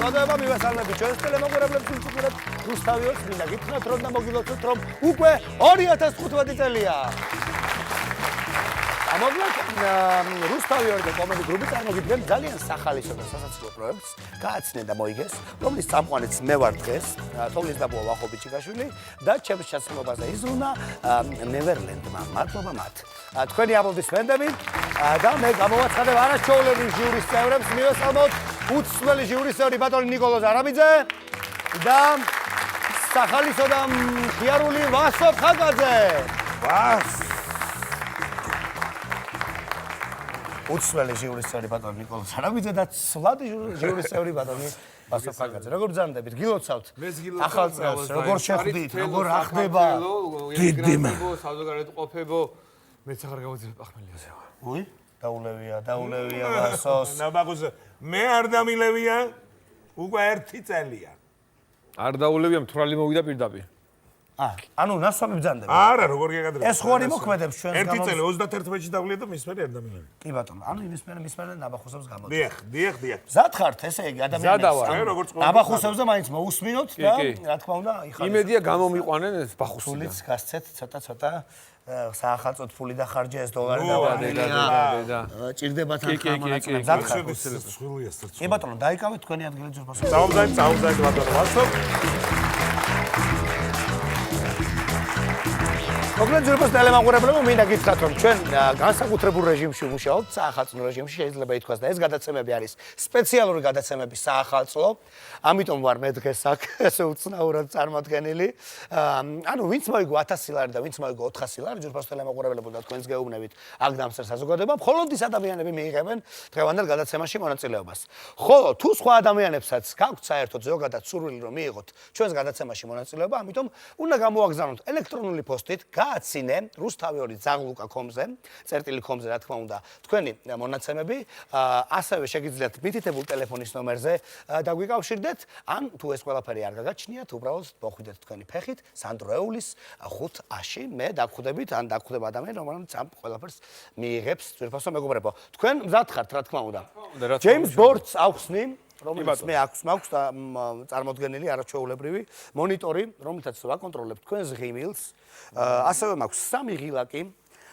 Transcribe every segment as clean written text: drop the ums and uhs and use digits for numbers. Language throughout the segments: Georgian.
საზოგადოება მივესალმებით ჩვენს ტელემოყურებლებს უწუხარად რუსთავიოს მინდა გითხრათ რომ და მოგილოცოთ რომ უკვე 2015 წელია. ამოგვიყვეთ რუსთავიორი და კომედი გრუპი წარმოგიდგენ ძალიან სახალისო და სასაცილო პროექტს გააცნე და მოიგეს, რომლის წამყვანიც მე ვარ დღეს, თოვლის დაბუა ვახობიჩიკაშვილი და ჩემს ჩაცმობაზე იზრუნა ნევერლენდმა. მადლობა მათ. თქვენი აპლოდისმენტები და მე გამოვაცხადებ არაჩვეულებრივ ჟიურის წევრებს მივესალმოთ უცვლელი ჟიურის წევრი ბატონი ნიკოლო ზარაბიძე და სახალისო და მხიარული ვასო ხაკაძე. უცვლელი ჟიურის წევრი ბატონი ნიკოლო ზარაბიძე და ცვლადი ჟიურის წევრი ბატონი ვასო ხაკაძე. როგორ ბრძანდებით? გილოცავთ ახალ წელს, როგორ შეხვდით, როგორ ახდება? დიდი მე საზოგადოებრივ ყოფებო მეც აღარ გავუძლებ ახმელიაზე. უი? დაულევია ვასოს. ნაბაღუზე მე არ დამილევია უკვე 1 წელია. არ დაულევია მთვრალი მოვიდა პირდაპირ. ანუ ნასვამი ბრძანდები. არა, როგორ გეკადრებ. ეს ხო არ იმოქმედებს ჩვენს 1 წელი 31-ში დავლია და მის მერე არ დამილევია. კი ბატონო, ანუ იმის მერე ნაბახუსებს გამოდი. დიახ. მზად ხართ, ესე იგი ადამიანებს. ნაბახუსებს და მაინც მოусმინოთ და რა თქმა უნდა, იხარეთ. იმედია გამომიყვანენ ეს ბახუსი. ფულიც გასცეთ ცოტა საახალწოდ ფული და ხარჯი ეს დოლარი და ჭირდება თან ხამანაცვლად. მზად ხართ. კი ბატონო, დაიკავეთ თქვენი ადგილი ძურბასო. წაუგზავნით ბატონო ვასო. მოკლედ ძურბას ტელემოყურებლებო მინდა გითხრათ რომ ჩვენ განსაკუთრებულ რეჟიმში ვმუშაობთ, საახალწლო რეჟიმში შეიძლება ითქვას და ეს გადაცემები არის სპეციალური გადაცემები საახალწლო. ამიტომ ვარ მე დღეს აქ ესე უცნაურად წარმოდგენილი. ანუ ვინც მოიგო 1000 ლარი და ვინც მოიგო 400 ლარი ძურბას ტელემოყურებლებო და თქვენს გეუბნებით აქ დამსწრ საზოგადოება, მხოლოდ ის ადამიანები მიიღებენ დღევანდელ გადაცემაში მონაწილეობას. ხოლო თუ სხვა ადამიანებსაც გაქვთ საერთოდ ზოგადად სურვილი რომ მიიღოთ ჩვენს გადაცემაში მონაწილეობა, ამიტომ უნდა გამოვაგზავნოთ ელექტრონული პოსტით გააცინე რუსთავიორი ზაღლუკა.com-ზე, წერტილი.com-ზე რა თქმა უნდა, თქვენი მონაცემები, ასევე შეგიძლიათ მითითებულ ტელეფონის ნომერზე დაგვიკავშირდეთ, ან თუ ეს ყველაფერი არ გაგაჩნიათ, უბრალოდ მოხვიდეთ თქვენი ფეხით სანდროეულის 5A-ში, მე დაგხვდებით, ან დაგხვდება ადამიანი, რომელიც ამ ყველაფერს მიიღებს, ძვირფასო მეგობრებო. თქვენ მზად ხართ, რა თქმა უნდა. ჯეიმს ბორდს აქვსნი, რომელიც მე მაქვს და წარმოდგენილი არაჩვეულებრივი მონიტორი, რომლითაც ვაკონტროლებ თქვენს ღიმილს. ასევე მაქვს 3 ღილაკი,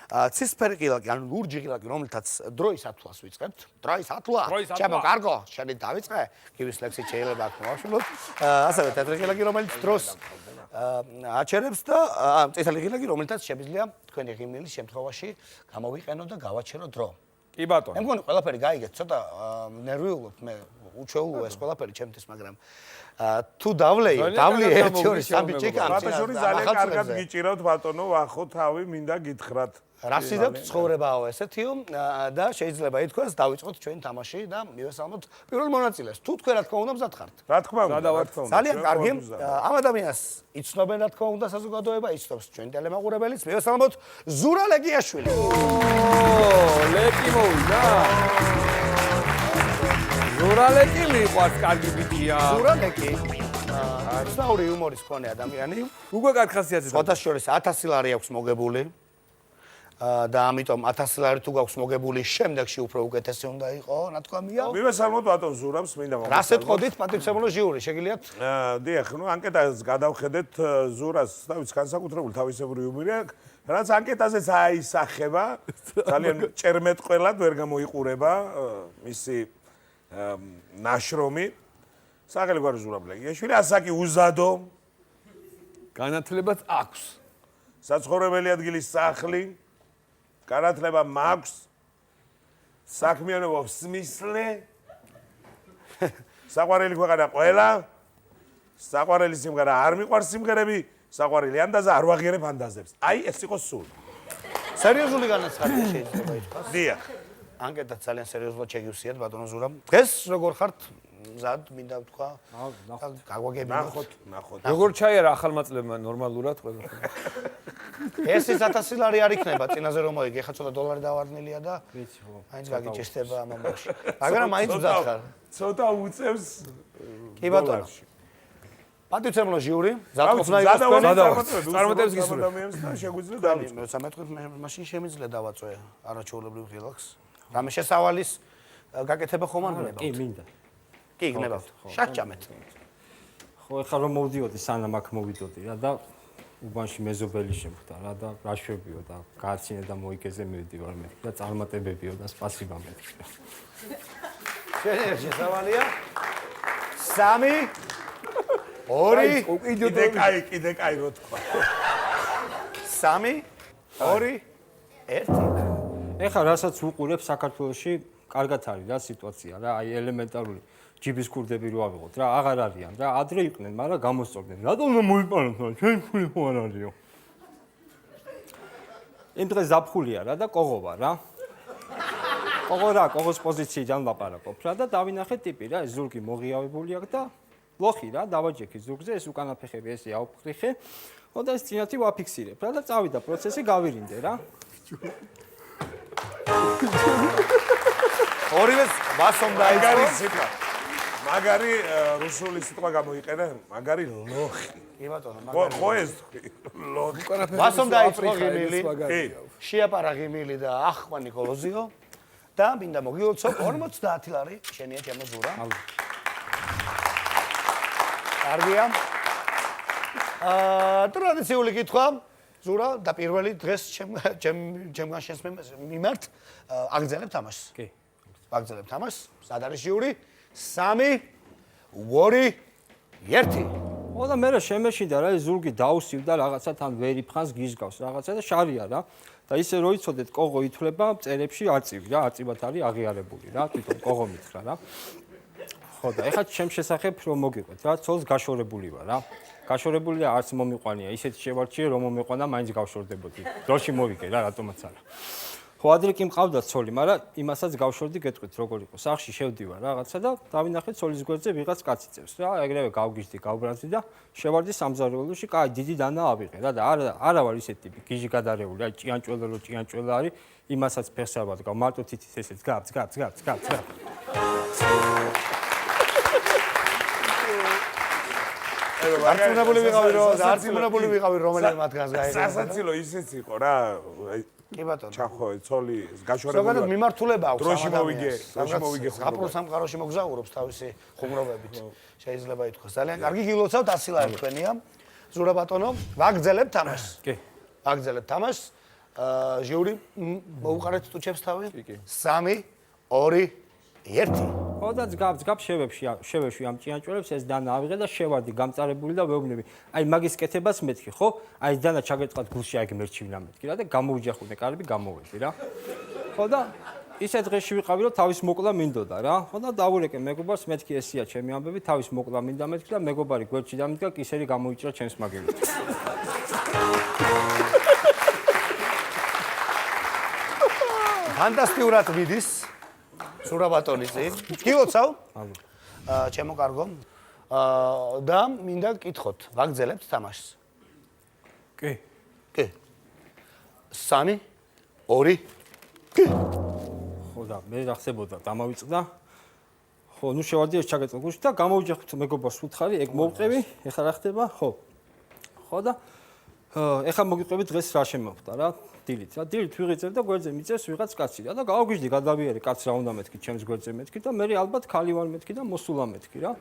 ცისფერი ღილაკი, ანუ ლურჯი ღილაკი, რომლითაც დროის ათვლას ვიწყებთ. დროის ათვლა. ჩემო კარგო, შენი დავიწყე. კივის ლექსი შეიძლება აქ მოვაშვილოთ. ასევე თეთრი ღილაკი, რომელიც დროს აჩერებს და წითელი ღილაკი, რომელთაც შემიძლია თქვენი ღიმილის შემთხვევაში გამოვიყენო და გავაჩერო დრო. კი ბატონო. მე მგონი ყველაფერი გაიგეთ, ცოტა ნერვიულობ მე, უჩვეულოა ეს ყველაფერი ჩემთვის, მაგრამ თუ დავლი 1-2-3 ჭიქა. ბატონო ძალიან კარგად გიჭირავთ ბატონო, ვახო თავი მინდა გითხრათ. რასიდებთ ცხოვრებაო ესეთიო და შეიძლება ითქვას დავიწყოთ ჩვენი თამაში და მივესალმოთ პირველ მონაწილეს. თუ თქვენ რა თქმა უნდა მზად ხართ. რა თქმა უნდა. ძალიან კარგი. ამ ადამიანს იცნობენ რა თქმა უნდა საზოგადოება, იცნობს ჩვენი ტელემოყურებელიც. მივესალმოთ ზურა ლეკიაშვილი. ლეკი მოვიდა. ზურა ლეკი მიყვარს კარგი ბიჭია. ზურა ლეკი. ცნაური იუმორის მქონე ადამიანი. უკვე კარგი ხასიათი. სხვადასხვა შორის 1000 ლარი აქვს მოგებული. და ამიტომ 1000 ლარი თუ გაქვს მოგებული, შემდეგში უფრო უკეთესი უნდა იყო, ნათქვამია. მივესალმოთ ბატონ ზურაბს, მინდა მოგესალმოთ. რას ეთყოდით პატივცემულო ჟიური, შეგიძლიათ? დიახ, ნუ ანკეტას გადავხედეთ ზურას, თავის განსაკუთრებული თავისებური იუმორი აქვს, რაც ანკეტაზეც აისახება, ძალიან ჭერმეტყველად ვერ გამოიყურება მისი ნაშრომი. სახელი გვარი ზურაბ ლეკიაშვილი, ასაკი უზადო. განათლებაც აქვს. საცხოვრებელი ადგილის სახლი. განათლება მაქვს, საქმიანობა ვსმისლე, საყვარელი ქვეყანა ყველა, საყვარელი სიმღერა არ მიყვარს სიმღერები, საყვარელი ანდაზა არ ვაღიარებ ანდაზებს. აი ეს იყო სული. სერიოზული განაცხადია შეიძლება ითქვას. დიახ. ანკეტაც ძალიან სერიოზულად შეგივსიათ ბატონო ზურამ. დღეს როგორ ხართ? მზად მინდა ვთქვა. გაგვაგებინოთ. ნახოთ. როგორ ჩაიარა ახალმაწლებმა ნორმალურად ყველაფერი. ეს 1000 ლარი არ იქნება წინაზე რომ მოიგე, ხა ცოტა დოლარი დავარდნილია და ვიცი ხო. მაინც გაგიჭირდება ამ ამბავში. მაგრამ მაინც მზად ხარ. ცოტა უწევს. კი ბატონო. პატივცემულო ჟიური, მზადყოფნა იყოს თქვენი. წარმატებს გისურვებ. და შეგვიძლია დავიწყოთ. მე სამეთქით მაშინ შემიძლია დავაწვე არაჩვეულებრივ ღილაკს. რამე შესავალის გაკეთება ხომ არ გნებავთ? კი, მინდა. კი, გნებავთ. შაჭამეთ. ხო, ეხლა რომ მოვდიოდი, სანამ აქ მოვიდოდი რა და უბანში მეზობელი შემხვდა რა და რაშვებიო და გააცინე და მოიგეზე მივდივარ მე და წარმატებებიო და სპასიბა მეთქი. შენ ერთი სავალია. 3 2 კიდე კაი რო თქვა. 3 2 1 ეხლა რასაც უყურებ საქართველოში კარგად არის რა სიტუაცია რა აი ელემენტარული ჯიბის ქურდები რო ავიღოთ რა აღარ არიან რა ადრე იყვნენ მაგრამ გამოსწორდნენ რატომ მოიპაროთ რა ჩვენ ფული ხო არ არისო იმ დღეს ზაფხულია რა და კოღოვა რა კოღოს პოზიციიდან ლაპარაკობ რა და დავინახე ტიპი რა ეს ზურგი მოღიავებული აქვს და ლოხი რა დავაჯექი ზურგზე ეს უკანა ფეხები ესე ავფრიხე ხო და ეს წინათი ვაფიქსირებ რა და წავიდა პროცესი გავირინდე რა ორივეს ვასომ დაიწყო. მაგარი რუსული სიტყვა გამოიყენა, მაგარი ლოხი. კი ბატონო, ხო ეს ლოხი. ვასომ დაიწყო ღიმილი. შეაპარა ღიმილი და ახვა ნიკოლოზიო და მინდა მოგილოცო 50 ლარი შენია ჩემო ზურა. კარგია. ტრადიციული კითხვა ზურა და პირველი დღეს ჩემგან შენს მიმართ აგზელებ თამაშს. კი. აგზელებ თამაშს. სად არის ჟიური? 3 2 1 ხო და მე რა შემეშინდა რა ეს ზურგი დაუსივდა რაღაცა თან ვერიფხანს გისგავს რაღაცა და შარია რა და ისე რო იცოდეთ კოღო ითვლება წერებში არწივი რა არწივად არის აღიარებული რა თვითონ კოღო მითხრა რა ხო და ეხლა ჩემ შესახებ რომ მოგიყვეთ რა ცოლს გაშორებული ვარ რა გაშორებული და არც მომიყვანია ისეთ შევარჩიე რომ მომიყვანა მაინც გავშორდებოდი დროში მოვიგე რა რატომაც არა ხო ადრე კი მყავდა ცოლი, მაგრამ იმასაც გავშორდი გეტყვით როგორ იყო. სახში შევდივარ რაღაცა და დავინახე ცოლის გვერდზე ვიღაც კაცი წევს რა, ეგრევე გავგიჟდი, გავბრაზდი და შევარდი სამზარეულოში, კაი დიდი დანა ავიღე რა და არა ვარ ისეთი ტიპი, გიჟი გადარეული, აი ჭიანჭველა არის, იმასაც ფეხს არ ვადგავ, მარტო თითის ესეც გაბ. არწმუნებული ვიყავი რომელიც მათგანს გაიგე. სასაცილო ისეც იყო რა. კი ბატონო. ჩახო ცოლი გაშორებული. ზოგადად მიმართულება აქვს. დროში მოვიგე გაპროს სამყაროში მოგზაურობს თავისი ხუმრობებით. შეიძლება ითქვას. ძალიან კარგი გილოცავთ 100 ლარი თქვენია. ზურა ბატონო, ვაგზელებ თამაშს. კი. ვაგზელებ თამაშს. ჟიური მოუყარეთ ტუჩებს თავი? კი. 3 2 1 ხო და ძგაბ შევეშვი ამ ჭიანჭველებს ეს დანა ავიღე და შევარდი გამწარებული და ვეუბნები. აი მაგის კეთებას მეთქი, ხო? აი ეს დანა ჩაგეწყათ გულში აი მერჩივნა მეთქი რა და გამოვიჯახუნე კარები გამოვედი რა. ხო და ისე დღეში ვიყავი რომ თავის მოკლა მინდოდა რა. ხო და დავურეკე მეგობარს მეთქი ესია ჩემი ამბები თავის მოკლა მინდა მეთქი და მეგობარი გვერდში დამიდგა კისერი გამოიჭრა ჩემს მაგერით. ფანტასტიკურად მიდის. ზურა ბატონიძე, გილოცავ? ჩემო კარგო. და მინდა გკითხოთ, ვაგზელებთ თამაშს? კი. 3 2 ხო და მე რა ხდებოდა, დამავიწყდა. ხო, ნუ შევარდი ეს ჩაგეწყო გულში და გამოვიჯახოთ მეგობარს უთხარი, ეგ მოვყევი, ეხლა რა ხდება? ხო. ხო და ეხლა მოგიყვები დღეს რა შემოვხდა რა? დილით რა, დილით ვიღიწევ და გვერდზე მიწევს ვიღაც კაცი რა და გავაგვიჟდი, გადავიარე, კაცს რა უნდა მეთქი, ჩემს გვერდზე მეთქი და მე ალბათ ქალი ვარ მეთქი და მოსულა მეთქი რა.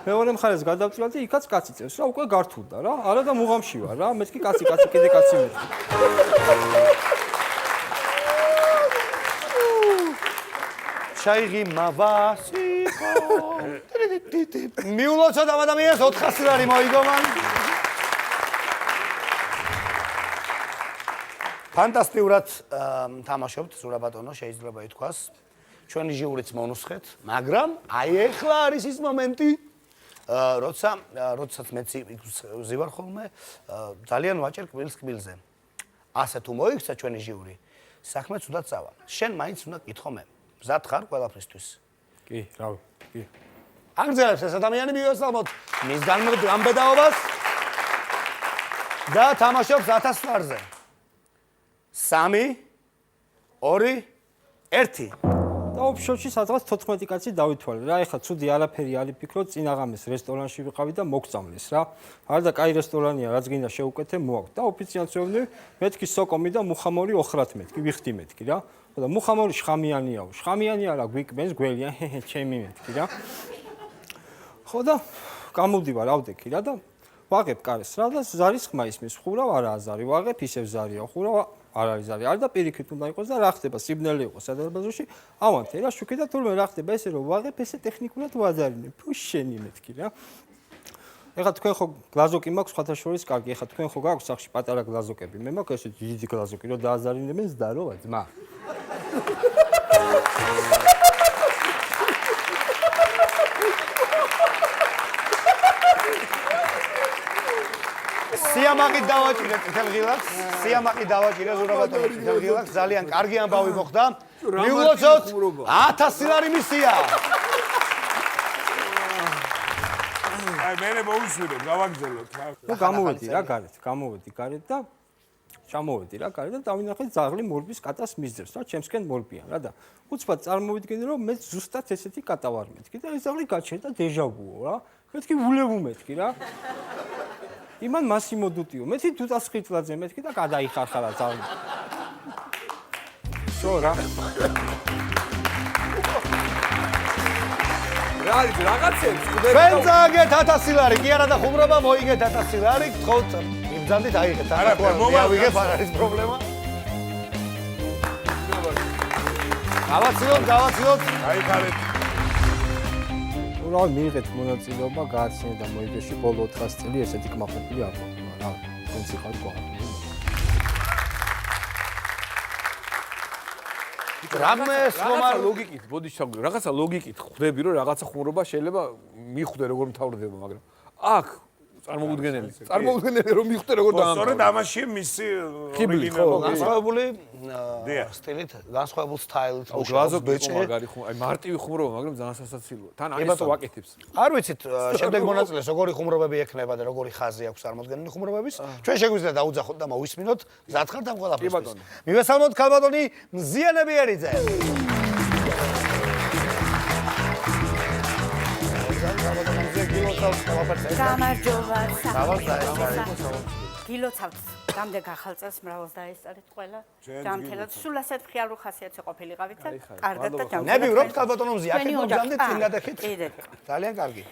მეორე მხარეს გადავწივალ და იქაც კაცი წევს რა, უკვე გართულდა რა. არა და მუღამში ვარ რა, მეთქი კაცი, კიდე კაცი მეთქი. შაიღი მავასიკო. მიულოცოთ ამ ადამიანს 400 ლარი მოიგო მან. ფანტასტიკურად თამაშობთ ზურა ბატონო, შეიძლება ითქვას. ჩვენი ჟიურიც მონუსხეთ, მაგრამ აი ეხლა არის ის მომენტი, როდესაც მეც ვზივარ ხოლმე, ძალიან ვაჭერ კბილზე. ასე თუ მოიქცა ჩვენი ჟიური, საქმე ცუდად წავა. შენ მაინც უნდა გკითხო მე. მზად ხარ ყველაფრისთვის? კი, რავი, კი. აგზელებს ეს ადამიანი მიესალმოთ მის გამბედაობას და თამაშობს 1000 ლარზე. 3 2 1 და ოფშორში სადღაც 14 კაცი დავითვალე რა. ეხლა ცუდი არაფერი არ იფიქროთ, წინაღამეს რესტორანში ვიყავი და მოგწამლეს რა. არდა კაი რესტორანია, რაც გინდა შევუკეთე, მოაქვს. და ოფიციანტს ვეუბნები, მეთქი სოკომი და მუხამორი ოხრათ მეთქი, ვიხდი მეთქი რა. და მუხამორი შხამიანიაო. შხამიანი არა, გვიკბენს გველია, ჩემი მეთქი რა. ხო და გამოვდივარ ავდექი რა და ვაღებ კარეს რა და ზარის ხმა ისმის, ხურავ არა ზარი, ვაღებ ისევ ზარია, ხურავ არ არის ზარი. არ და პირიქით უნდა იყოს და რა ხდება, სიბნელე იყოს სადარბაზოში, ავანთე რა შუქი და თურმე რა ხდება, ესე რომ ვაღებ, ესე ტექნიკურად ვაზარინებ. ფუ შენი მეთქი რა. ეხლა თქვენ ხო გლაზოკი მაქვს სხვათა შორის კარგი, ეხლა თქვენ ხო გაქვს სახში პატარა გლაზოკები. მე მაქვს ესე დიდი გლაზოკი, რომ დააზარინებენ ზდაროა ძმა. სიამაყით დავაჭირე წითელღილაკს, სიამაყით დავაჭირე ზურაბატონი წითელღილაკს, ძალიან კარგი ამბავი მოხდა. მიულოცოთ 1000 ლარი მისია. აი მე მოусვირებ, გავაგზავნოთ. ნუ გამოვედი რა გარეთ, გამოვედი გარეთ და ჩამოვედი რა გარეთ და დავინახე ზაღლი მორბის კატას მისძებს რა, ჩემსკენ მორბიან რა და უცბად წარმოვიდგინე რომ მე ზუსტად ესეთი კატა ვარ მეთქი და ეს ზაღლი გაჩერდა დეჟავუო რა. მეთქი ულევუ მეთქი რა. იმან მასიმო დუტიო. მეთქი დუტას ხიტლაძე მეთქი და გადაიხარხარა ზაღლი. შო რა. რა არის რაღაცებს ხდება. ჩვენ წააგეთ 1000 ლარი, კი არა და ხუმრობა მოიგეთ 1000 ლარი, გთხოვთ იმძანდით აიღეთ. მოვიგებ, არ არის პრობლემა. გავაცილოთ. გაიხარეთ. რა მიიღეთ მონაწილეობა გააცნე და მოიგეში ბოლო 400 წელი ესეთი კმაყოფილი არ მოხდა რა. თქვენც იყავთ ყვავილი. რამეს ხომარ ლოგიკით, ბოდი ჩავგე, რაღაცა ლოგიკით ხვდები რომ რაღაცა ხუმრობა შეიძლება მიხვდე როგორ მთავრდება, მაგრამ აქ წარმოუდგენელი რომ მიხვდე როგორ დაამთავრდა. სწორედ ამაშია მისი ხიბლი, ხო, განსხვავებული სტილით, განსხვავებულ სტაილით გლაზო ბეჭე, აი მარტივი ხუმრობა, მაგრამ ძალიან სასაცილოა. თან აისო ვაკეთებს. არ ვიცით, შემდეგ მონაწილეს როგორი ხუმრობები ექნება და როგორი ხაზი აქვს წარმოდგენილი ხუმრობების. ჩვენ შეგვიძლია დაუძახოთ და მოვისმინოთ, მზად ხართ ამ ყველაფერს. მივესალმოთ ქალბატონი მზიანები ერიძე. გამარჯობა. გილოცავთ გამდე გახალწელს მრავალს დაესწარეთ ყველა. ჯანმრთელად სულ ასეთ ხიარო ხასიათზე ყოფილიყავით და კარგად და ჯანმრთელად. ნები ვრობთ ქალბატონო მზი, აქეთ მოგზავნეთ წინ გადახით. ძალიან კარგი.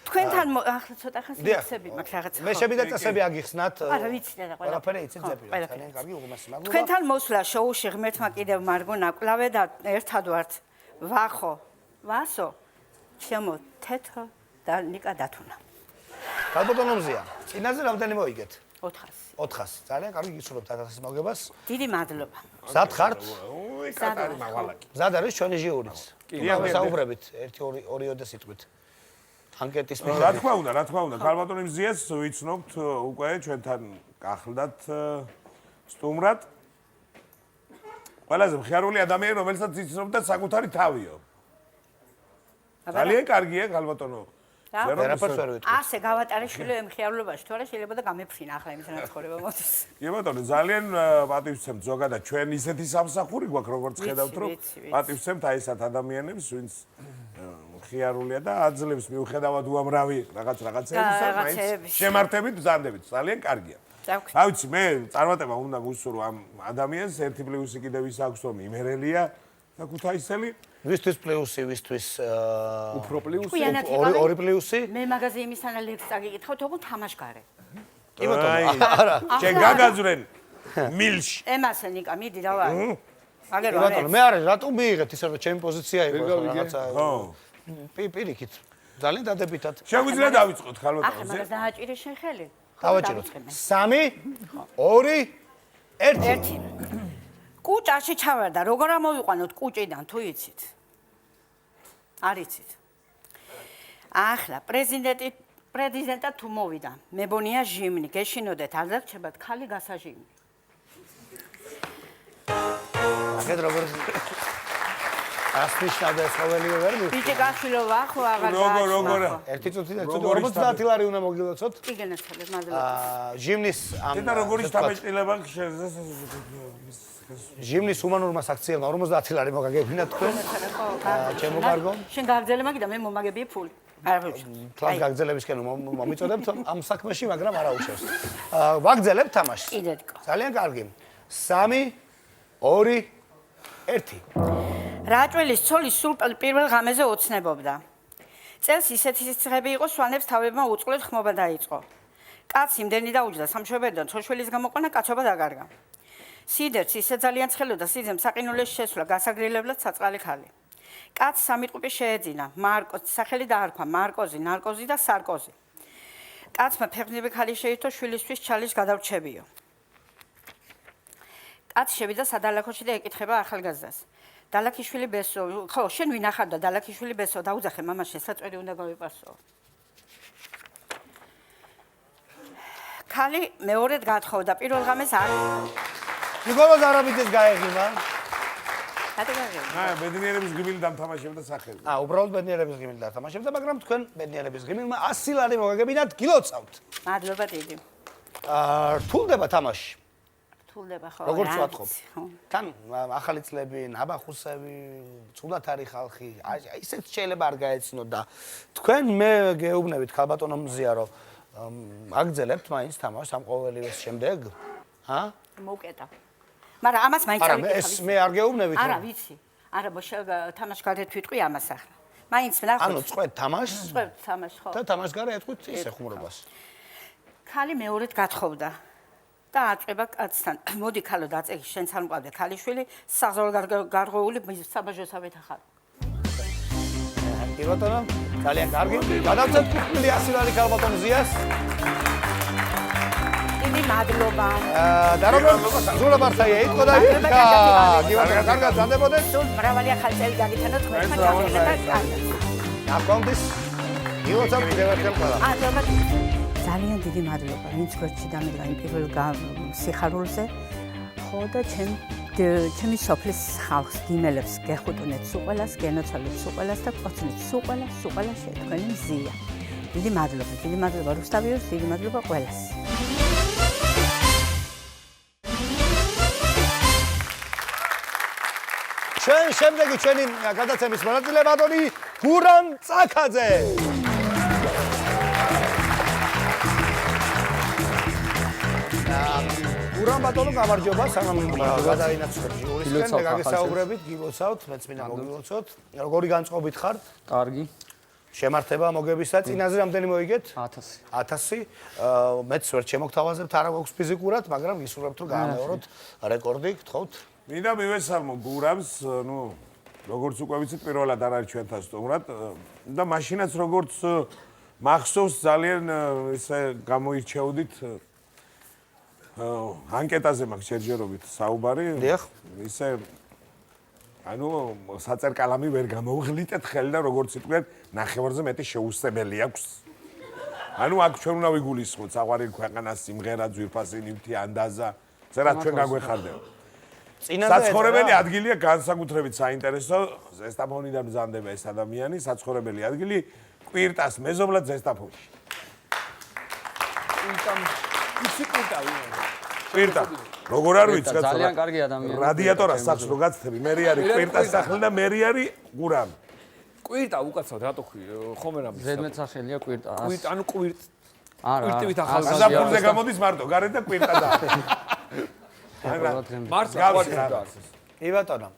თქვენთან ახლა ცოტა ხანს მიცები მაქვს რაღაცა. მე შევიდა წესები აგიხსნათ. არა ვიცი და ყველაფერი იცით ზეპირად. ძალიან კარგი, უღმესი მადლობა. თქვენთან მოსვლა შოუში ღმერთმა კიდევ მარგო ნაკლავე და ერთად ვართ ვახო, ვასო, შემო თეთრო და ნიკა დათუნა. ქალბატონო მზია, წინაზე რამდენი მოიგეთ? 400. 400. ძალიან კარგი გისურვებთ 1000-ის მოგებას. დიდი მადლობა. მზად ხართ? უი, კატარი მავალაკი. მზად არის ჩვენი ჟიურიც. იმავე საუბრებით, 1-2 სიტყვით. ანკეტის რა თქმა უნდა, ქალბატონი მზიას ვიცნობთ უკვე ჩვენთან გახლდათ სტუმრად. ყველაზე მხიარული ადამიანი, რომელსაც იცნობდა საკუთარი თავიო. ძალიან კარგია ქალბატონო. ვერაფერს ვერ ვიტყვი. ასე გავატარეშვილო ემხიარულობაში, თუ არა შეიძლება და გამეფრინა ახლა იმის განაცხოვრება მოდის. კი ბატონო, ძალიან პატივცემთ ზოგადად ჩვენ ისეთი სამსახური გვაქვს, როგორც ხედავთ, რომ პატივცემთ აი ესეთ ადამიანებს, ვინც მხიარულია და აძლევს მიუხედავად უამრავი რაღაცებისა, მაინც შემართებით ბრძანდებით. ძალიან კარგია. რა ვიცი, მე წარმატება უნდა გუსურვო ამ ადამიანს, ერთი პლუსი კიდევ ის აქვს, რომ იმერელია და ქუთაისელი. ვისთვის პლუსი, ვისთვის უფრო პლუსი, ორი პლუსი. მე მაგაზე იმისთან ლექს წაგიკითხავთ, ოღონდ თამაშგარე. კი ბატონო, არა. შენ გაგაძვრენ მილში. ემასე ნიკა, მიდი დავარ. აგერ კი ბატონო, მე არის რატომ მიიღეთ ისე რომ ჩემი პოზიცია იყო რაღაცა. ხო. პირიქით. ძალიან დადებითად. შეგვიძლია დავიწყოთ ახლა ქალბატონო. მაგას დააჭირე შენ ხელი? დავაჭიროთ. 3 2 1 კუჭაში ჩავარდა, როგორ ამოვიყვანოთ კუჭიდან, თუ იცით? არ იცით. ახლა პრეზიდენტად თუ მოვიდა, მებონია ჟიმნი, გეშინოდეთ, არ დაგჭებათ ხალი გასაჟიმნი. აგეთ როგორ ასნიშნავდა ეს ყოველივე ვერ მივხვდი. ბიჭი გახილო ვახო, აღარ როგორ ერთი წუთი და 50 ლარი უნდა მოგილოცოთ. კი გენაცვალეთ, მადლობა. ჟიმნის ამ და როგორი სტაბეჭდილება ჟიმნის ჰუმანურმა საქციელმა 50 ლარი მოგაგებინა თქვენ. ჩემო კარგო. შენ გაგძელე მაგიდა მე მომაგებია ფული. არა ვიცი. თვალ გაგძელებისკენ მომიწოდებთ ამ საქმეში, მაგრამ არა უშავს. ვაგძელებთ თამაშს. კიდეთკო. ძალიან კარგი. 3 2 1 რაჭველის ცოლი სულ პირველ ღამეზე ოცნებობდა. წელს ისეთი სიცხები იყო, სვანებს თავებმა უწყლოდ ხმობა დაიწყო. კაცი იმდენი დაუჯდა სამშობლოდან, ცოშველის გამოყვანა კაცობა დაკარგა. სიდერც ისე ძალიან ცხელოდა, სიძემ საყინულეს შესვლა, გასაგრილებლად საწყალი ხალი. კაცს სამი ტყუპი შეეძინა, მარკოს სახელი დაარქვა, მარკოზი, ნარკოზი და სარკოზი. კაცმა ფეხნები ხალი შეითო შვილისთვის ჩალის გადავრჩებიო. კაცი შევიდა სადალაქოში და ეკითხება ახალგაზრდას. დალაქიშვილი ბესო, ხო, შენ ვინ ახარ და დალაქიშვილი ბესო, დაუძახე მამას შესაწყვეტი უნდა გავიპარსო. ხალი მეორედ გათხოვდა, პირველ ღამეს არ. ნიკოლოზ არაბიძეს გაეღიმა. ბედნიერების ღიმილი დამთამაშებდა სახელი. უბრალოდ ბედნიერების ღიმილი დათამაშებდა, მაგრამ თქვენ ბედნიერების ღიმილმა 100 ლარი მოგაგებინათ, გილოცავთ. მადლობა დიდი. რთულდება თამაში. რთულდება ხო? როგორც ვათხოვ. თან ახალი წლები, ნაბახუსები, ცუდად არის ხალხი, ისეთ შეიძლება არ გაეცინოთ და თქვენ მე გეუბნებით ქალბატონო მზია, რომ აგძელებთ მაინც თამაშს ამ ყოველივეს შემდეგ? მოვკეტა. მაგრამ ამას მაინც არ ვიცი. ეს მე არ გეუბნებით. არა, ვიცი. არა, თამაშს გარეთ ვიტყვი ამას ახლა. მაინც ვნახოთ. ანუ წყვეთ თამაშს? წყვეთ თამაშს, ხო. და თამაშს გარე ეთქვით ისე ხუმრობას. ხალი მეორედ გათხოვდა. და აწება კაცთან. მოდი ქალო დაწეგი, შენც არ მყავდა ქალიშვილი, საზღვარგარღვეული საბაჟოსავით ახალ. კი ბატონო, ძალიან კარგი. გადავწევთ კუთვნილი 100 ლარი ქალბატონ მზიას. დიდი მადლობა. და როგორც ზურაბარსაია იტყო და კი ბატონო, კარგად ზანდებოდეთ. სულ მრავალი ახალი წელი გაგითანოთ თქვენთან და კარგად. აკონდის გილოცავთ კიდევ ერთხელ ყველა. ძალიან დიდი მადლობა, ვინც გვერდში დამედგა იმ პირველ სიხარულზე. ხო და ჩემი სოფლის ხალხს, გიმელებს გეხუტუნეთ სუყველას, გენოცვალეთ სუყველას და გყოცნით სუყველა შეთქვენი მზია. დიდი მადლობა რუსთავიოს, დიდი მადლობა ყველას. ჩვენ შემდეგი ჩვენი გადაცემის მონაწილე ბატონი გურამ წაკაძე. გურამ ბატონო გამარჯობა, სანამ გადაინაცვლებ ჟიურისგან და გაგესაუბრებით, გილოცავთ, მეც მინდა მოგილოცოთ. როგორი განწყობით ხართ? კარგი. შემართება მოგებისა, წინაზე რამდენი მოიგეთ? 1000. 1000. მეც ვერ შემოგთავაზებთ, არა გვაქვს ფიზიკურად, მაგრამ გისურვებთ რომ გაამეოროთ რეკორდი, გთხოვთ. მინდა მივესალმო გურამს, როგორც უკვე ვიცით, პირველად არ არის ჩვენთან სტუმრად და მაშინაც როგორც მახსოვს ძალიან ესე გამოირჩეოდით ანკეტაზე მაქვს შეჯერობით საუბარი. დიახ. ისე ანუ საწერკალამი ვერ გამოვღლიტეთ ხელი და როგორც იტყვიათ, ნახევარზე მეტი შეუსწებელი აქვს. ანუ აქ ჩვენ უნდა ვიგულისხმოთ საყვარელი ქვეყანა, სიმღერა, ძვირფასი ნივთი, ანდაზა, ზერა ჩვენ გაგვეხარდება. საცხოვრებელი ადგილია განსაკუთრებით საინტერესო, ზესტაფონიდან მზადდება ეს ადამიანი, საცხოვრებელი ადგილი კვირტას მეზობლად ზესტაფონში. კვირტა. როგორ არ ვიცი კაცო? ძალიან კარგი ადამიანი. რადიატორას სახს რო გაცდები, მე არის კვირტას სახლი და მე არის გურამი. კვირტა უკაცრავად რატო ხვი ხომერ ამის. ზედმეტ სახელია კვირტა. კვირტა, ანუ კვირტ. არა. კვირტივით ახალგაზრდა. გაზაფხულზე გამოდის მარტო, გარეთ და კვირტა და. მარს გავარი და კი ბატონო.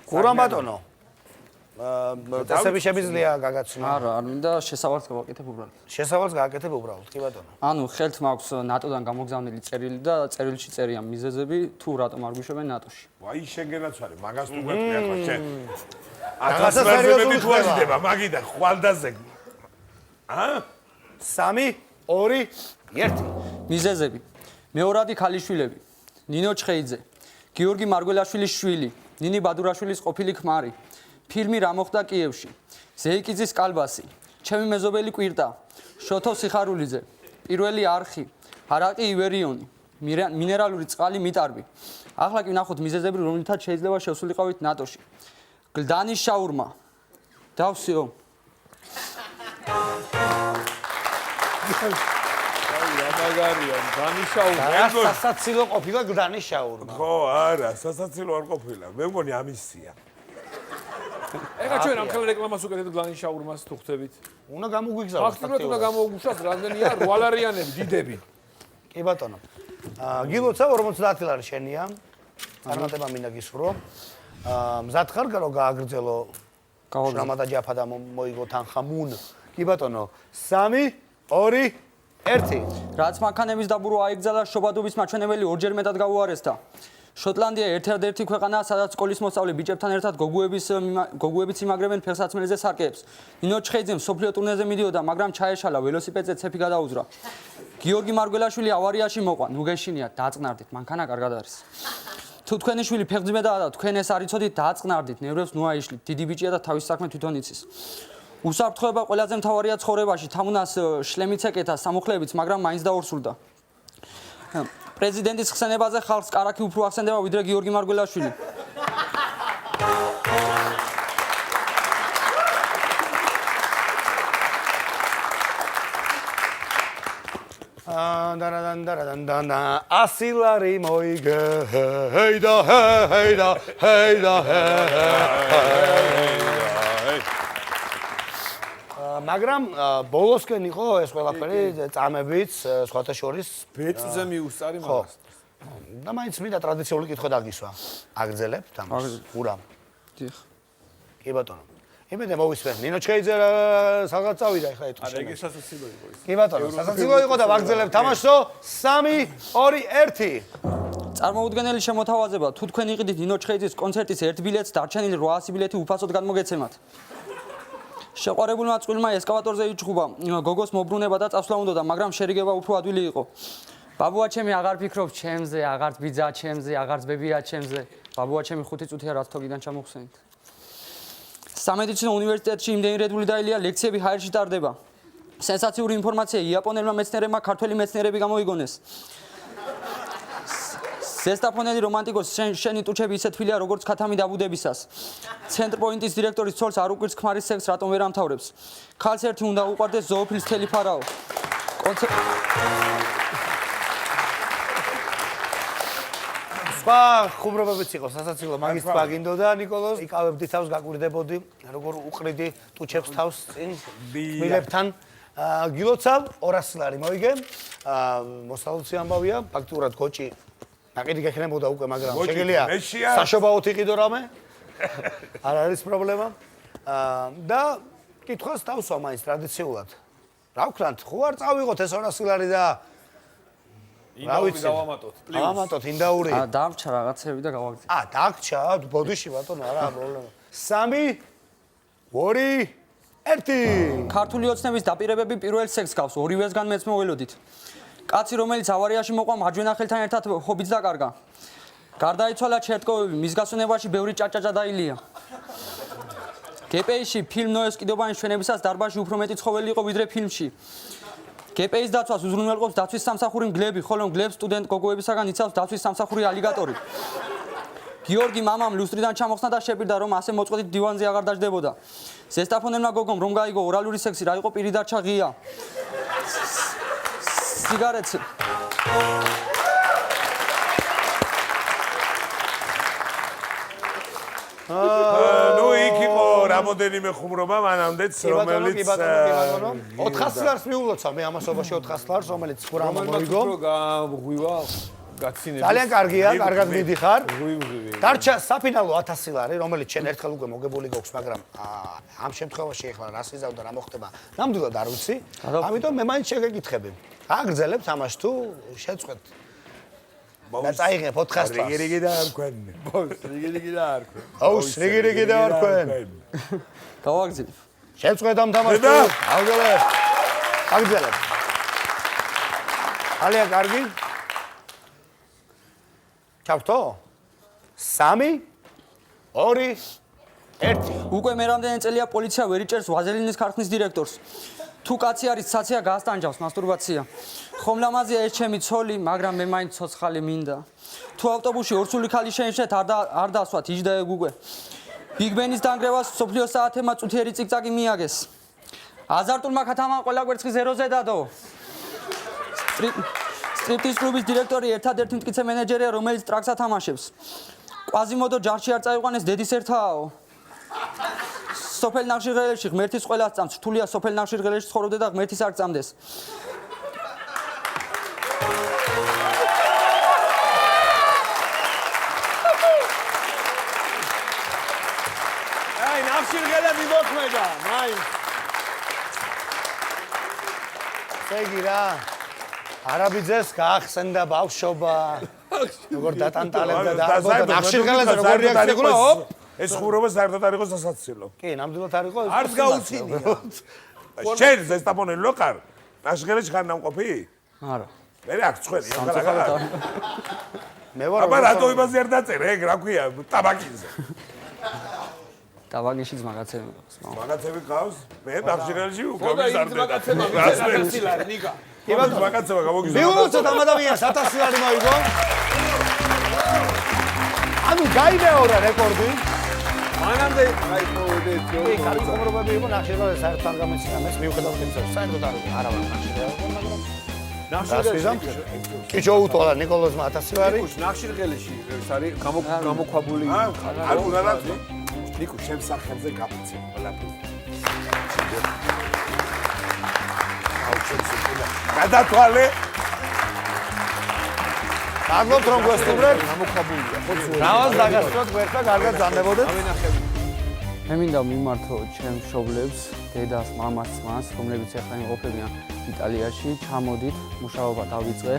გურამ ბატონო. წესები შემიძლია გაგაცნო. არა, არ მინდა შესავალს გავაკეთებ უბრალოდ. შესავალს გააკეთებ უბრალოდ, კი ბატონო. ანუ ხელთ მაქვს ნატოდან გამოგზავნილი წერილი და წერილში წერია მიზეზები თუ რატომ არ გვიშვებენ ნატოში. ვაი შეგენაც არის, მაგას თუ გვეტყვია ხო შენ. რაღაცა 1000 სერიოზული თუ აღიდება, მაგიდა ხვალდაზე. 3 2 1 მიზეზები. მეორადი ქალიშვილები. ნინო ჩხეიძე, გიორგი მარგველაშვილის შვილი, ნინი ბადურაშვილის ყოფილი ქმარი. ფილმი რა მოხდა კიევში. ზეიკიძის კალბასი, ჩემი მეზობელი კვირტა, შოთო სიხარულიძე, პირველი არხი, არაყი ივერიონი, მინერალური წყალი მიტარბი. ახლა კი ვნახოთ მიზეზები, რომლითაც შეიძლება შევსულიყავით ნატოში. გლდანის შაურმა. დავსიო. მაგარია, დანიშაული. რა სასაცილო ყოფილა გდანის შაურმა. ხო, არა, სასაცილო არ ყოფილა. მე მგონი ამისია. ეხლა ჩვენ ამ ხელ რეკლამას უკეთებთ გლანის შაურმას თუ ხვდებით. უნდა გამოგვიგზავნოს. ფაქტურად უნდა გამოუგუშათ რამდენია რვალარიანები, დიდები. კი ბატონო. გილოცავ 50 ლარი შენია. წარმატება მინდა გისურვო. მზად ხარ რომ გააგრძელო შრამა და ჯაფა და მოიგო თანხა მუნ. კი ბატონო. 3 2 1 რაც მანქანების დაბურვა აიგზალა შობადობის მაჩვენებელი ორჯერ მეტად გაუარესდა. შოტლანდია ერთ-ერთი ქვეყანაა, სადაც სკოლის მოსწავლე ბიჭებთან ერთად გოგუებიც იმაგრებენ ფეხსაცმელზე სარკეებს. ნინო ჩხეიძემ სოფლიო ტურნეზე მიდიოდა, მაგრამ ჩაეშალა, ველოსიპედზე ცეფი გადაუძრა. გიორგი მარგველაშვილი ავარიაში მოყვა. ნუ გეშინიათ, დააწყნარდით, მანქანა კარგად არის. თუ თქვენი შვილი ფეხმძიმედაა და თქვენ ეს არ იცოდით, დააწყნარდით, ნერვებს ნუ აიშლით. დიდი ბიჭია და თავის საქმე თვითონ იცის. უსაფრთხოება ყველაზე მთავარია ცხოვრებაში. თამუნას შლემიც ეკეთა, სამუხლეებიც, მაგრამ მაინც დაორსულდა. პრეზიდენტის ხსენებაზე ხალხს კარაქი უფრო ახსენდება ვიდრე გიორგი მარგველაშვილი. და 100 ლარი მოიგე. ჰეიდა ჰეიდა ჰეიდა მაგრამ ბოლოსკენ იყო ეს ყველაფერი წამებიც სხვათა შორის ბეწზე მიუსწარი მაგას. და მაინც მინდა ტრადიციული კითხვა დაგისვა. აგრძელებ თამაშს? ურამ. დიახ. კი ბატონო. იმედე მოვისმენ. ნინო ჩხეიძე სადღაც წავიდა ეხლა ეთქვა. არა, ეგ სასაცილო იყო ის. კი ბატონო, სასაცილო იყო და ვაგრძელებ თამაშსო. 3 2 1 წარმოუდგენელი შემოთავაზება. თუ თქვენ იყიდით ნინო ჩხეიძის კონცერტის ერთ ბილეთს, დარჩენილი 800 ბილეთი უფასოდ გადმოგეცემათ. შეყვარებულმა წყვილმა ესკავატორზე იჭხუბა. გოგოს მოbrunება და წასვლა უნდოდა, მაგრამ შერიგება უფრო ადვილი იყო. ბაბუა ჩემი აღარ ფიქრობ ჩემზე, აღარც ბიძა ჩემზე, აღარც ბებია ჩემზე. ბაბუა ჩემი 5 წუთია რაც თოგიდან ჩამოგხსენით. სამედიცინო უნივერსიტეტში იმდენი რედული დაილია, ლექციები ჰაერში ტარდება. სენსაციური ინფორმაცია იაპონელმა მეცნიერებმა ქართველი მეცნიერები გამოიგონეს. ზესტაფონელი რომანტიკოს შენი ტუჩები ისე თბილია როგორც ქათამი დაბუდებისას. ცენტრ პოინტის დირექტორის ცოლს არ უკვირს ქმარის სექსს რატომ ვერ ამთავრებს. ქალს ერთი უნდა უყვარდეს ზოოფილს თელი ფარაო. სხვა ხუმრობებიც იყო სასაცილო მაგის თქვა გინდოდა ნიკოლოზ. იკავებდი თავს, გაკვირდებოდი, როგორ უყრიდი ტუჩებს თავს წინ მილებთან. გილოცავ 200 ლარი მოიგე. მოსალოცი ამბავია, ფაქტურად გოჭი ნაკიდი გექნებოდა უკვე, მაგრამ შეგიძლია საშობაოდ იყიდო რამე. არ არის პრობლემა. და კითხვას დავსვა მაინც ტრადიციულად. რა ვქნათ, ხო არ წავიღოთ ეს 200 ლარი და რა ვიცი, დავამატოთ. დავამატოთ ინდაური. დამრჩა რაღაცები და გავაგზავნე. დაგჭა, ბოდიში ბატონო, არა პრობლემა. 3 2 1 ქართული ოცნების დაპირებები პირველ სექსს გავს, ორივესგან მეც მოველოდით. კაცი, რომელიც ავარიაში მოყვა, მარჯვენა ხელთან ერთად ჰობიც დაკარგა. გარდაიცვალა ჩერტკოვები, მის გასვენებაში ბევრი ჭაჭაჭა დაილია. გპ-ში ფილმ ნოეს კიდობანის ჩვენებისას დარბაზში უფრო მეტი ცხოველი იყო ვიდრე ფილმში. გპ-ის დაცვას უზრუნველყოფს დაცვის სამსახური მგლები, ხოლო მგლებს სტუდენტ გოგოებისაგან იცავს დაცვის სამსახური ალიგატორი. გიორგი მამამ ლუსტრიდან ჩამოხსნა და შეპირდა, რომ ასე მოწყვეტით დივანზე აღარ დაждდებოდა. ზესტაფონელმა გოგომ რომ გაიგო ორალური სექსი რა იყო, პირი დარჩა ღია. სიგარეტს ნუ იქ იყო რამოდენიმე ხუმრობა მანამდეც, რომელიც 400 ლარს მიულოცა მე ამასობაში 400 ლარს, რომელიც ხურამ მოიგო. გაღვივა გაცინები. ძალიან კარგია, კარგად მიდიხარ. დარჩა საფინალო 1000 ლარი, რომელიც შენ ერთხელ უკვე მოგებული გაქვს, მაგრამ ამ შემთხვევაში ახლა რას ვიზავ და რა მოხდება, ნამდვილად არ ვიცი. ამიტომ მე მაინც შეგეკითხები. აგრძელებ თამაშს თუ შეწყვეტ. და წაიღებ 400 ლარს. რიგი და არ ქვენ. რიგი და არ ქვენ. აუს, რიგი და არ ქვენ. გავაგზავნე. შეწყვეტ ამ თამაშს. აგრძელებ. აგრძელებ. ალია კარგი. ჩავთო? 3 2 1 უკვე მე რამდენი წელია პოლიცია ვერ იჭერს ვაზელინის ქარხნის დირექტორს. თუ კაცი არის ცაცია გაასტანჯავს მასტურბაცია. ხომლამაზია ეს ჩემი ცოლი, მაგრამ მე მაინც ცოცხალი მინდა. თუ ავტობუსში ორსული ქალი შეეშეთ არ დასვათ, იჯდა ეგ უკვე. ბიგბენის დანგრევას სოფლიო საათემა წუთიერი ციკცაკი მიაგეს. აზარტულმა ქათამამ ყველა კვერცხი ზეროზე დადო. სტრიპტიზ კლუბის დირექტორი ერთადერთი მტკიცე მენეჯერია, რომელიც ტრაკს ათამაშებს. კვაზიმოდო ჯარში არ წაიყვანეს დედის ერთაო. სოფელ ნახშირღელეში ღმერთის ყველას წამს, რთულია სოფელ ნახშირღელეში ცხოვრობდე და ღმერთის არ წამდეს. აი, ნახშირღელები მოქმედა, მაინც. ეგი რა. არაბიძეს გაახსენდა ბავშვობა. როგორ დატანტალებდა და ნახშირღელებზე როგორ რეაქცია ჰოპ. ეს ხურობა საერთოდ არ იყო სასაცილო. კი, ნამდვილად არ იყო. არც გაუცინია. შენ ზესტაპონელი რო ხარ? ნახშირღელეში ხარ ნამყოფი? არა. მე აქ წვენი, ახლა. მე ვარ. აბა რატო იმაზე არ დაწერე, ეგ რა ქვია, ტაბაკინზე. ტაბაგიშიც მაგაცები მაქვს. მაგაცები ყავს? მე ნახშირღელეში გამიზარდე. მაგაცება ნიკა. კი ბატონო, მაგაცება გამოგიზარდა. მიუწოდ ამ ადამიანს 1000 ლარი მოიგო. ანუ გაიმეორა რეკორდი. მანამდე გაიფოვდეთ. კი, კარი ხომრობები იყო ნახშირღელეს საერთოდ არ გამეცინამეს, მიუხედავად იმისა, რომ საერთოდ არ არის ნახშირღელე, მაგრამ ნახშირღელე. კი ჩოუთვალა ნიკოლოზმა 1000 ლარი. ნახშირღელეში ეს არის გამოქვაბული. არ უნდა რა ნიკო შენ სახელზე გაფიცე ყველაფერს. გადათვალე. გაგობთ რომ გვესტუმრეთ, გამოქვაბულია. რავას დაგასწროთ გვერდ და კარგად ზანდებოდეთ. მე მინდა მიმართო ჩემ მშობლებს, დედას, მამას, ძმას, რომლებიც ახლა იმყოფებიან იტალიაში, ჩამოდით, მუშაობა დავიწყე,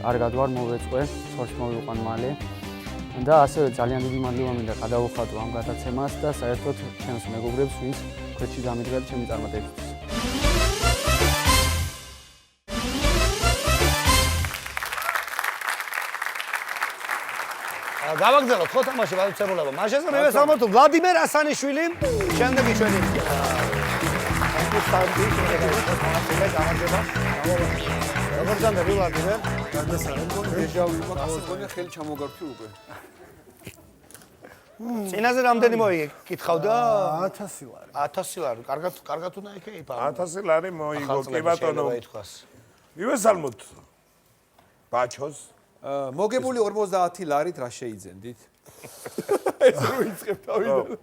კარგად ვარ მოვეწყვე, სორს მოვიყვან მალე. და ასევე ძალიან დიდი მადლობა მინდა გადავუხატო ამ გადაცემას და საერთოდ ჩემს მეგობრებს, ვინც ქვეშში დამიდგათ ჩემი წარმატებისთვის. გავაგზავნოთ ხო თამაში ვაუცებულება. მაშინ მივესალმოთ ვლადიმერ ასანიშვილი, შემდეგი ჩვენი კონსტანტი როგორ ძამდები ვლადიმერ? დეჟავი მაქვს, გონია ხელი ჩამოგართვი უკვე. წინაზე რამდენი მოიგე? კითხავდა 1000 ლარი. 1000 ლარი. კარგად უნდა იქეიფა. 1000 ლარი მოიგო, კი ბატონო. მივესალმოთ ბაჩოს. მოგებული 50 ლარით რა შეიძენდით? ეს რო იწყებ თავიდან.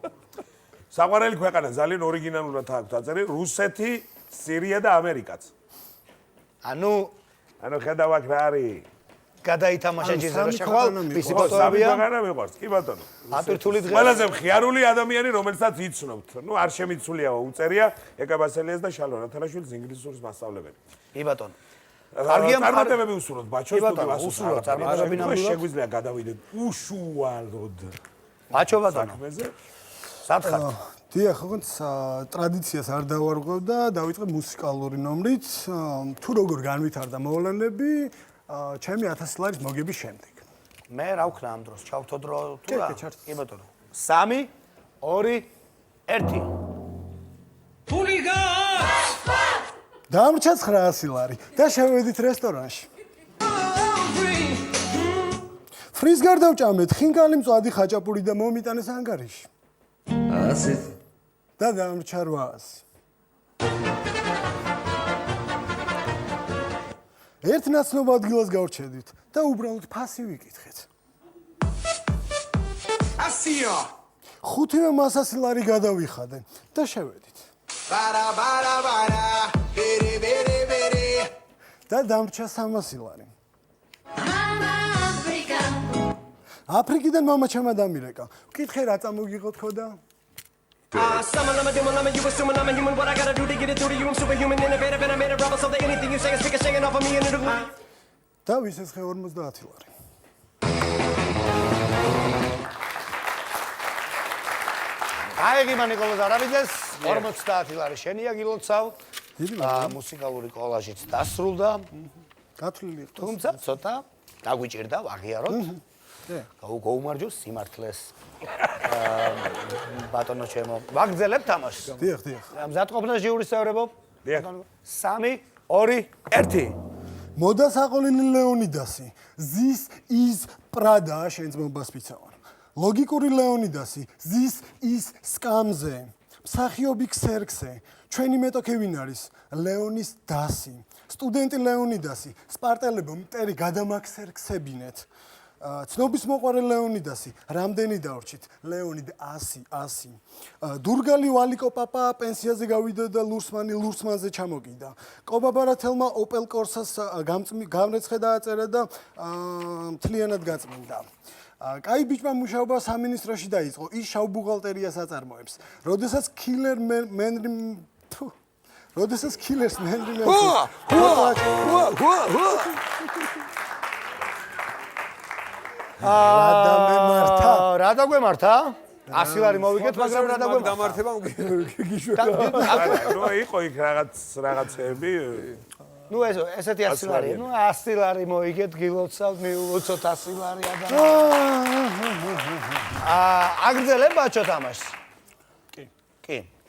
საყვარელი ქვეყანა ძალიან ორიგინალურად აქვს დაწერილი, რუსეთი, სირია და ამერიკაც. ანუ ხედავ აქ რა არის? გადაითამაშა ჯერა შეხვალ, მისი სამი ფოტოებია. ქვეყანა მიყვარს, კი ბატონო. ატვირთული დღე. ყველაზე მხიარული ადამიანი, რომელსაც იცნობთ. ნუ არ შემიცულია, უწერია ეკაბასელიას და შალვა ნათალაშვილის ინგლისურის მასწავლებელი. კი ბატონო. წარმატებები უსურვოთ ბაჩოს ბატონო, უსურვოთ, წარმატებები ნამდვილად. შეგვიძლია გადავიდეთ უშუალოდ. ბაჩო ბატონო. სათხარ. დიახ, ოღონდ ტრადიციას არ დავარღვევ და დავიწყე მუსიკალური ნომრით. თუ როგორ განვითარდა მოვლენები, ჩემი 1000 ლარის მოგების შემდეგ. მე რა ვქნა ამ დროს? ჩავთო დრო თუ რა? კი ბატონო. 3 2 1 დამრჩა 900 ლარი და შევედით რესტორანში. ფრის გარდა ვჭამეთ ხინკალი მწვადი ხაჭაპური და მომიტანეს ანგარიში. და დამრჩა 800. ერთ ნაცნობ ადგილას გავრჩევით და უბრალოდ ფასი ვიკითხეთ. 100-ია. 500 ლარი გადავიხადე და შევედით. და დამრჩა 300 ლარი. აფრიკიდან მამა ჩემმა დამირეკა. ვკითხე რა წამოგიღოთ ხოდა? და ვისესხე 50 ლარი. აიღიმა ნიკოლოზ არაბიძეს 50 ლარი შენია გილოცავ. მუსიკალური კოლაჟიც დასრულდა. გათვლილი იყო. თუმცა ცოტა დაგვიჭირდა ვაღიაროთ. გაუმარჯოს სიმართლეს. ბატონო ჩემო, ვაგრძელებ თამაშს. დიახ, დიახ. მზად ყოფნა ჟიურის წევრებო? დიახ. 3 2 1 მოდა საყოლინი ლეონიდასი. This is Prada შენ ძმობას ვიცავარ. ლოგიკური ლეონიდასი. This is Scamze. მსახიობი ქსერქსე, ჩვენი მეტოქე ვინ არის? ლეონის დასი, სტუდენტი ლეონიდასი, სპარტელებო მტერი გადამაქსერქსებინეთ. ცნობის მოყარე ლეონიდასი, რამდენი დავრჩით? ლეონიდ 100. დურგალი ვალიკო პაპა პენსიაზე გავიდა და ლურსმანზე ჩამოგიდა. კობა ბარათელმა ოპელ კორსას გამრეცხე დააწერა და მთლიანად გაწმინდა. კაი ბიჭმა მუშაობა სამინისტროში დაიწყო, ის შავ ბუღალტერიას აწარმოებს. როდესაც კილერს მენდრი რა დაგვემართა? 100 ლარი მოვიგეთ, მაგრამ რა დაგვემართა? დამართება გიშვება. ნუ იყო იქ რაღაცები. ნუ ესეთი 100 ლარი. ნუ 100 ლარი მოიგეთ, გილოცავთ, მიულოცოთ 100 ლარი და აგრძელებ ბაჩო თამაშს? კი.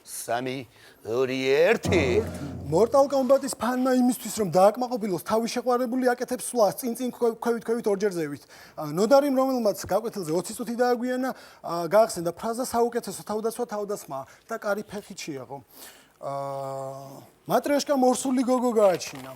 3 2 1 Mortal Kombat-ის ფანმა იმისთვის რომ დააკმაყოფილოს თავის შეყვარებული აკეთებს სვლას წინ ქვევით ორჯერ ზევით. ნოდარიმ რომელმაც გაკვეთილზე 20 წუთი დააგვიანა, გაახსენდა ფრაზა საუკეთესო თავდაცვა თავდასხმა და კარი ფეხით შეაყო. მატრიოშკამ ორსული გოგო გააჩინა.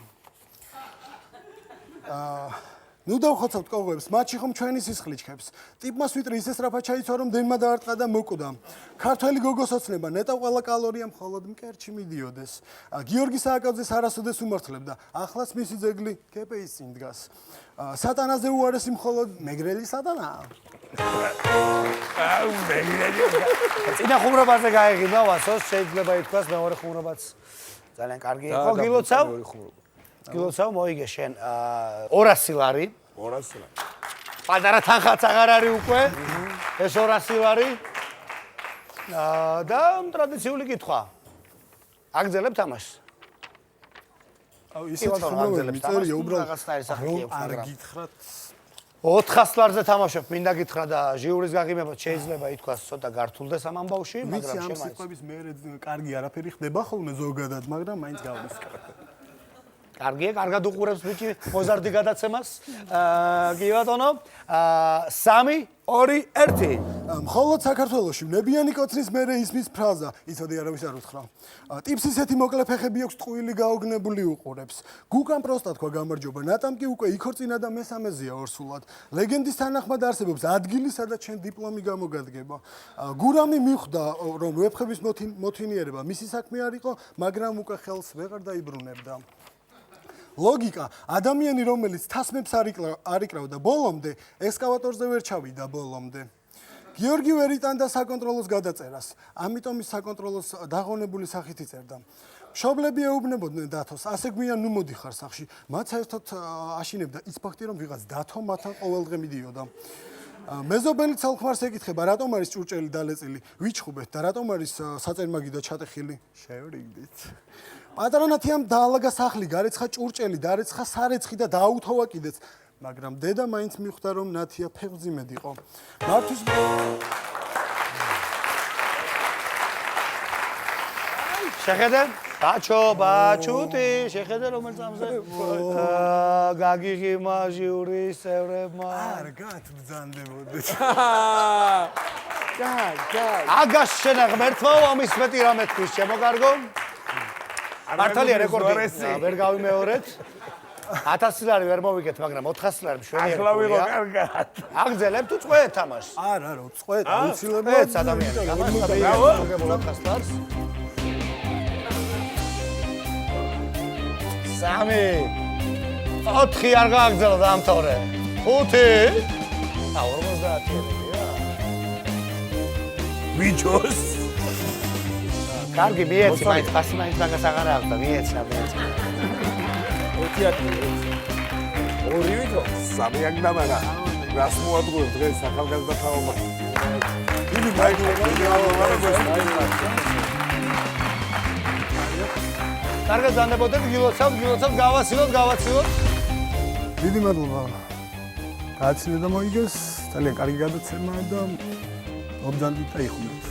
ნუ დავხოცავთ კოღოებს, მათში ხომ ჩვენი სისხლი ჩქებს. ტიპმა სვიტრი ისე სწრაფად ჩაიცვა, რომ დენმა დაარტყა და მოკვდა. ქართველი გოგოს ოცნება, ნეტა ყველა კალორია მხოლოდ მკერჩი მიდიოდეს. გიორგი სააკაძეს არასოდეს უმართლებდა. ახლაც მისი ძეგლი კეპეის წინ დგას. სატანაზე უარესი მხოლოდ მეგრელი სატანაა. წინა ხუმრობაზე გაეღიმა ვასოს, შეიძლება ითქვას მეორე ხუმრობაც ძალიან კარგი იყო. გილოცავ მოიგე შენ 200 ლარი. 200 ლარი. პატარა თანხაც აღარ არის უკვე. ეს 200 ლარი. და ტრადიციული კითხვა. აგრძელებ თამაშს? აუ ისეთი ხუმრობები მიწერია უბრალოდ არ გითხრათ 400 ლარზე თამაშობ, მინდა გითხრა და ჟიურის გაღიმებაც შეიძლება ითქვას ცოტა გართულდეს ამ ამბავში, მაგრამ ამ სიტყვების მერე კარგი არაფერი ხდება ხოლმე ზოგადად, მაგრამ მაინც გავისკრა. კარგია, კარგად უყურებს ბიჭი მოზარდი გადაცემას. კი ბატონო, 3 2 1 მხოლოდ საქართველოში ნებიანი კოცნის მერე ისმის ფრაზა, იცოდი არავის არ უთხრა. ტიპს ისეთი მოკლე ფეხები აქვს, ტყუილი გაოგნებული უყურებს. გუკამ პროსტა თქვა გამარჯობა, ნატამ კი უკვე იქორწინა და მესამეზეა ორსულად. ლეგენდის თანახმად არსებობს ადგილი, სადაც შენ დიპლომი გამოგადგება. გურამი მიხვდა, რომ ვეფხების მოთვინიერება მისი საქმე არ იყო, მაგრამ უკვე ხელს ვეღარ დაიბრუნებდა. ლოგიკა, ადამიანი რომელიც თასმებს არ იკრავდა ბოლომდე, ესკავატორზე ვერ ჩავიდა ბოლომდე. გიორგი ვერ იტანდა საკონტროლოს გადაწერას, ამიტომ ის საკონტროლოს დაღონებული სახით იწერდა. მშობლები ეუბნებოდნენ დათოს, ასე გვიან ნუ მოდიხარ სახში. მათ საერთოდ აშინებდა ის ფაქტი, რომ ვიღაც დათო მათთან ყოველდღე მიდიოდა. მეზობელი ცალხმარს ეკითხება, რატომ არის ჭურჭელი დალეწილი? ვიჩხუბეთ და რატომ არის საწერმაგი და ჩატეხილი? შევრიგდით. პატარა ნათიამ დაალაგა სახლი, გარეცხა ჭურჭელი, დარეცხა სარეცხი და დააუთოვა კიდეც, მაგრამ დედა მაინც მიხვდა, რომ ნათია ფეხმძიმედ იყო. მართვის შეხედე? ბაჩუტი, შეხედე რომელ წამზე? გაგიღიმა ჟიურის წევრებმა. არ გათბრძანდებოდეს. აგას შენა ღმერთმა ამის მეტი რამე თქვის, შემოგარგო? მართალია რეკორდი ვერ გავიმეორეთ. 1000 ლარი ვერ მოვიგეთ, მაგრამ 400 ლარი მშვენიერი. ახლა ვიღო კარგად. აგრძელებ თუ წვეთ თამაშს? არა, წვეთ, აუცილებლად ადამიანი. მოგებულ 400 ლარს. 3 4 არ გააგზავნო დამთავრე. 5 50-ია. ვიჯოს. კარგი, მიეცი, მაინც ფასი მაინც მაგას აღარ აქვს და მიეცი. ორივე თო სამი აგდამარა. რას მოადგურებ დღეს ახალგაზრდა თაობა. დიდი კარგად ზანდებოდეთ, გილოცავთ, გავაცილოთ. დიდი მადლობა. გააცილე და მოიგეს, ძალიან კარგი გადაცემა და ობძანდით და იხუნეთ.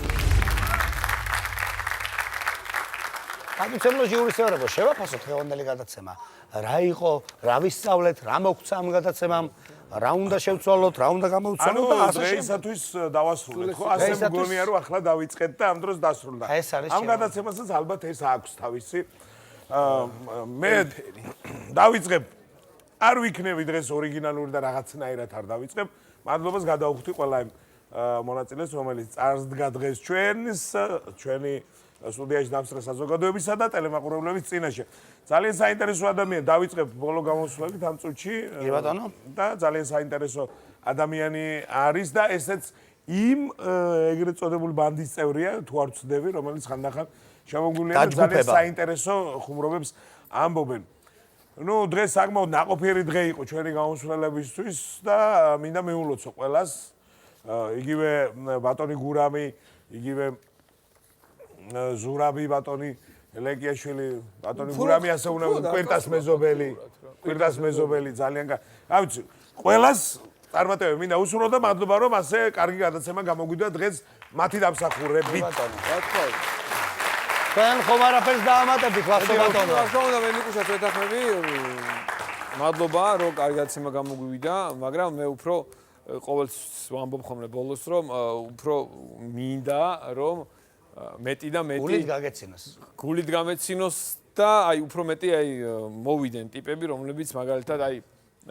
გადაცემო ჟიურის წევრებო, შევაფასოთ დღევანდელი გადაცემა. რა იყო, რა ვისწავლეთ, რა მოგცა ამ გადაცემამ, რა უნდა შევცვალოთ, რა უნდა გამოვცვალოთ და ასე შემდეგ. დღეისათვის დავასრულეთ, ხო? ასე მგონია რომ ახლა დავიწყეთ და ამ დროს დასრულდა. ეს არის ამ გადაცემასაც ალბათ ეს აქვს თავისი. მე დავიწყებ არ ვიქნები დღეს ორიგინალური და რაღაცნაირად არ დავიწყებ. მადლობას გადავხვდი ყველა იმ მონაწილეს, რომელიც წარსდგა დღეს ჩვენი სტუდიაში დამსწრე საზოგადოებისა და ტელემაყურებლების წინაშე. ძალიან საინტერესო ადამიანი დავიწყებ ბოლო გამოსვლით ამ წუთში. კი ბატონო. და ძალიან საინტერესო ადამიანი არის და ესეც იმ ეგრეთ წოდებული ბანდის წევრია, თუ არ ვცდები, რომელიც ხანდახან შემოგვივლია და ძალიან საინტერესო ხუმრობებს ამბობენ. ნუ დღეს საკმაოდ ნაყოფიერი დღე იყო ჩვენი გამოსვლებისთვის და მინდა მეულოცო ყველას. იგივე ბატონი გურამი, იგივე ზურაბი ბატონი ლეკიაშვილი, ბატონი გურამი ასე უნდა კვირტას მეზობელი ძალიან რა ვიცი, ყველას წარმატებები მინდა უსურვო და მადლობა რომ ასე კარგი გადაცემა გამოგვიდა დღეს მათი დამსახურებით. თქვენ ხომ არაფერს დაამატებთ ვახტო ბატონო. რა თქმა უნდა მე ნიკუშას ვეთანხმები. მადლობა რომ კარგი გადაცემა გამოგვივიდა, მაგრამ მე უფრო ყოველთვის ვამბობ ხოლმე ბოლოს რომ უფრო მინდა რომ მეტი და მეტი გულით გაგეცინოს. გულით გამეცინოს და აი უფრო მეტი აი მოვიდნენ ტიპები, რომლებიც მაგალითად აი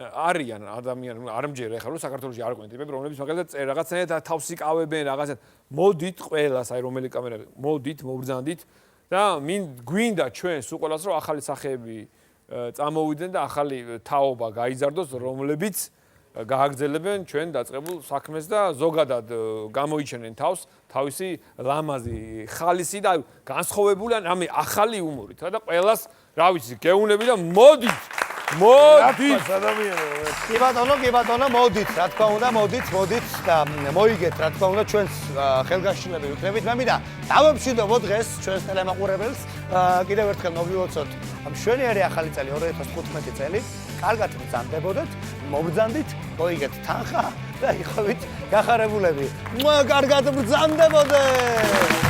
არიან ადამიანი, არ მჯერა ახლა რომ საქართველოში არ ყვნენ ტიპები, რომლებიც მაგალითად რაღაცნაირად თავს იკავებენ, რაღაცა მოდით ყველას აი რომელი კამერა, მოდით, მობრძანდით და გვინდა ჩვენ სულ ყველას რომ ახალი სახეები წამოვიდნენ და ახალი თაობა გაიზარდოს, რომლებიც გააგრძელებენ ჩვენ დაწყებულ საქმეს და ზოგადად გამოიჩენენ თავს თავისი ლამაზი ხალისი და განსხვავებული რამე ახალი იუმორით და ყველას რა ვიცი გეუნები და მოდით კი ბატონო მოდით რა თქმა უნდა მოდით და მოიგეთ რა თქმა უნდა ჩვენს ხელგაშლები ვიქნებით მე მინდა დავემშვიდობო დღეს ჩვენს ტელემაყურებელს კიდევ ერთხელ მოგილოცოთ მშვენიერი ახალი წელი 2015 წელი კარგად ბრძანდებოდეთ მობრძანდით მოიგეთ თანხა და იყავით გახარებულები კარგად ბრძანდებოდეთ